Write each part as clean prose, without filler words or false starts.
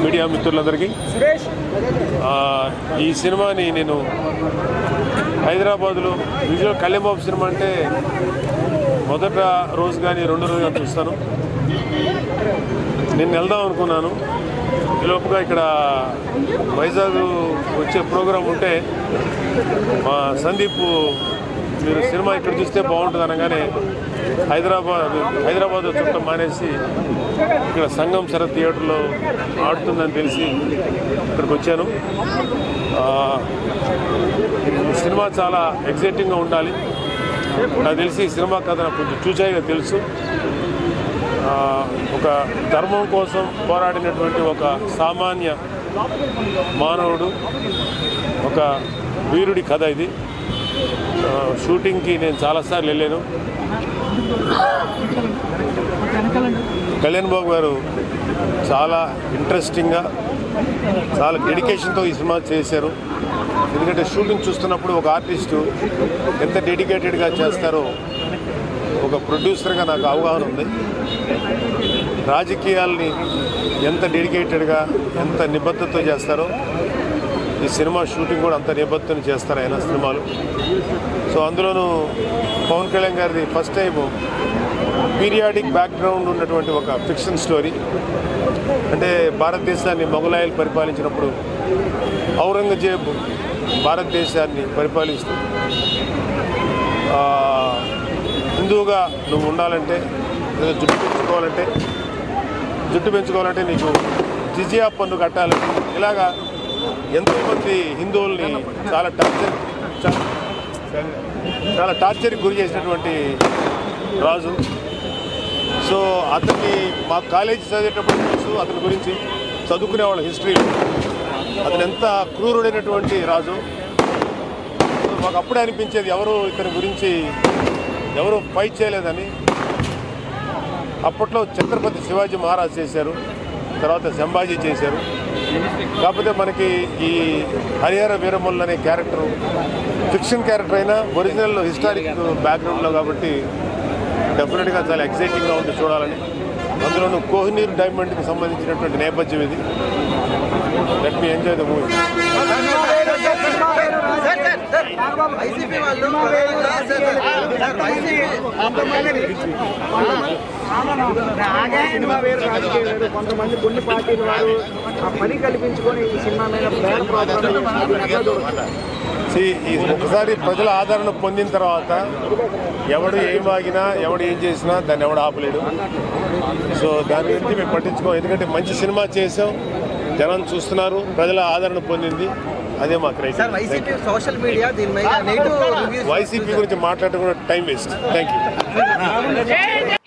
Media మిత్రులందరికీ ఈ సినిమాని నేను హైదరాబాద్లో విజువల్ కళ్యాణబాబు సినిమా అంటే మొదట రోజు కానీ రెండో రోజు కానీ చూస్తాను. నేను వెళ్దాం అనుకున్నాను. ఈలోపుగా ఇక్కడ వైజాగ్ వచ్చే ప్రోగ్రాం ఉంటే సందీప్ మీరు సినిమా ఇక్కడ చూస్తే బాగుంటుంది అనగానే హైదరాబాద్ చుట్టం మానేసి ఇక్కడ సంగం శరత్ థియేటర్లో ఆడుతుందని తెలిసి ఇక్కడికి వచ్చాను. సినిమా చాలా ఎగ్జైటింగ్గా ఉండాలి. నాకు తెలిసి సినిమా కథ నాకు కొంచెం చూచాయిగా తెలుసు. ఒక ధర్మం కోసం పోరాడినటువంటి ఒక సామాన్య మానవుడు, ఒక వీరుడి కథ ఇది. షూటింగ్కి నేను చాలాసార్లు వెళ్ళాను. కళ్యాణ్ బాబు గారు చాలా ఇంట్రెస్టింగ్గా, చాలా డెడికేషన్తో ఈ సినిమా చేశారు. ఎందుకంటే షూటింగ్ చూస్తున్నప్పుడు ఒక ఆర్టిస్టు ఎంత డెడికేటెడ్గా చేస్తారో ఒక ప్రొడ్యూసర్గా నాకు అవగాహన ఉంది. రాజకీయాల్ని ఎంత డెడికేటెడ్గా, ఎంత నిబద్ధతతో చేస్తారో ఈ సినిమా షూటింగ్ కూడా అంత నిబద్ధతను చేస్తారు ఆయన సినిమాలు. సో అందులోనూ పవన్ కళ్యాణ్ గారిది ఫస్ట్ టైం పీరియాడిక్ బ్యాక్గ్రౌండ్ ఉన్నటువంటి ఒక ఫిక్షన్ స్టోరీ. అంటే భారతదేశాన్ని మొఘలాయలు పరిపాలించినప్పుడు ఔరంగజేబ్ భారతదేశాన్ని పరిపాలిస్తూ హిందువుగా నువ్వు ఉండాలంటే, జుట్టు పెంచుకోవాలంటే నీకు జిజియా పన్ను కట్టాలి. ఇలాగా ఎంతోమంది హిందువుల్ని చాలా టార్చర్కి గురి చేసినటువంటి రాజు. సో అతన్ని మా కాలేజీ చదివేటప్పుడు తెలుసు అతని గురించి, చదువుకునే వాళ్ళ హిస్టరీ. అతను ఎంత క్రూరుడైనటువంటి రాజు. మాకు అప్పుడే అనిపించేది ఎవరు ఇతని గురించి ఎవరు ఫైట్ చేయలేదని. అప్పట్లో ఛత్రపతి శివాజీ మహారాజ్ చేశారు, తర్వాత సంభాజీ చేశారు. కాకపోతే మనకి ఈ హరిహర వీరమల్లు అనే క్యారెక్టరు ఫిక్షన్ క్యారెక్టర్ అయినా ఒరిజినల్ హిస్టారిక్ బ్యాక్గ్రౌండ్లో కాబట్టి డెఫినెట్గా చాలా ఎక్సైటింగ్గా ఉంది చూడాలని. అందులోనూ కోహినూర్ డైమండ్కి సంబంధించినటువంటి నేపథ్యం ఇది. Let me enjoy the movie. కొంతమంది కొన్ని పార్టీల వారు ఆ పని కల్పించుకొని ఈ సినిమా మీద ఒకసారి ప్రజల ఆదరణ పొందిన తర్వాత ఎవడు ఏం ఆగినా, ఎవడు ఏం చేసినా దాన్ని ఎవడు ఆపలేడు. సో దాని గురించి మేము పట్టించుకోం. ఎందుకంటే మంచి సినిమా చేసాం, జనం చూస్తున్నారు, ప్రజల ఆదరణ పొందింది. అదే మా క్రైటీరియా. వైసీపీ గురించి మాట్లాడడం time waste. Thank you.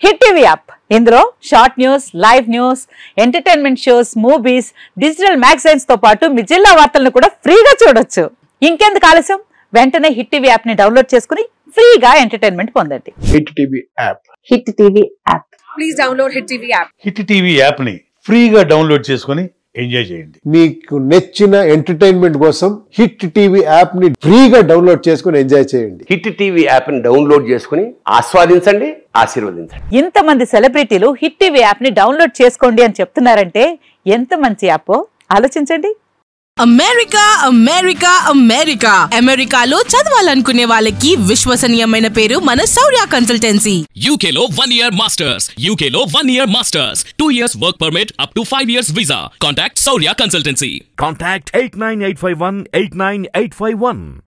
Hit TV app, ఇందులో short news, live news, entertainment shows, movies, digital magazines తో పాటు మీ జిల్లా వార్తలను కూడా ఫ్రీగా చూడొచ్చు. ఇంకెందుకు ఆలస్యం, వెంటనే హిట్ టీవీ యాప్ ని డౌన్లోడ్ చేసుకుని ఫ్రీగా ఎంటర్టైన్మెంట్ పొందండి. Hit TV app. Hit TV app. Please download hit TV app. Hit TV app ని ఫ్రీగా డౌన్లోడ్ చేసుకుని ఎంజాయ్ చేయండి. మీకు నచ్చిన ఎంటర్టైన్మెంట్ కోసం హిట్ టీవీ యాప్ ని ఫ్రీగా డౌన్లోడ్ చేసుకుని ఎంజాయ్ చేయండి. హిట్ టీవీ యాప్ ని డౌన్లోడ్ చేసుకుని ఆస్వాదించండి, ఆశీర్వదించండి. ఇంతమంది సెలబ్రిటీలు హిట్ టీవీ యాప్ ని డౌన్లోడ్ చేసుకోండి అని చెప్తున్నారంటే ఎంత మంచి యాప్ ఆలోచించండి. అమెరికా అమెరికా అమెరికా అమెరికాలో చదవాలనుకునే వాళ్ళకి విశ్వసనీయమైన పేరు మన శౌర్య కన్సల్టెన్సీ. UK లో 1 year masters, UK లో 1 year masters, 2 years work permit up to 5 years visa. Contact Shaurya Consultancy. Contact 89851 89851.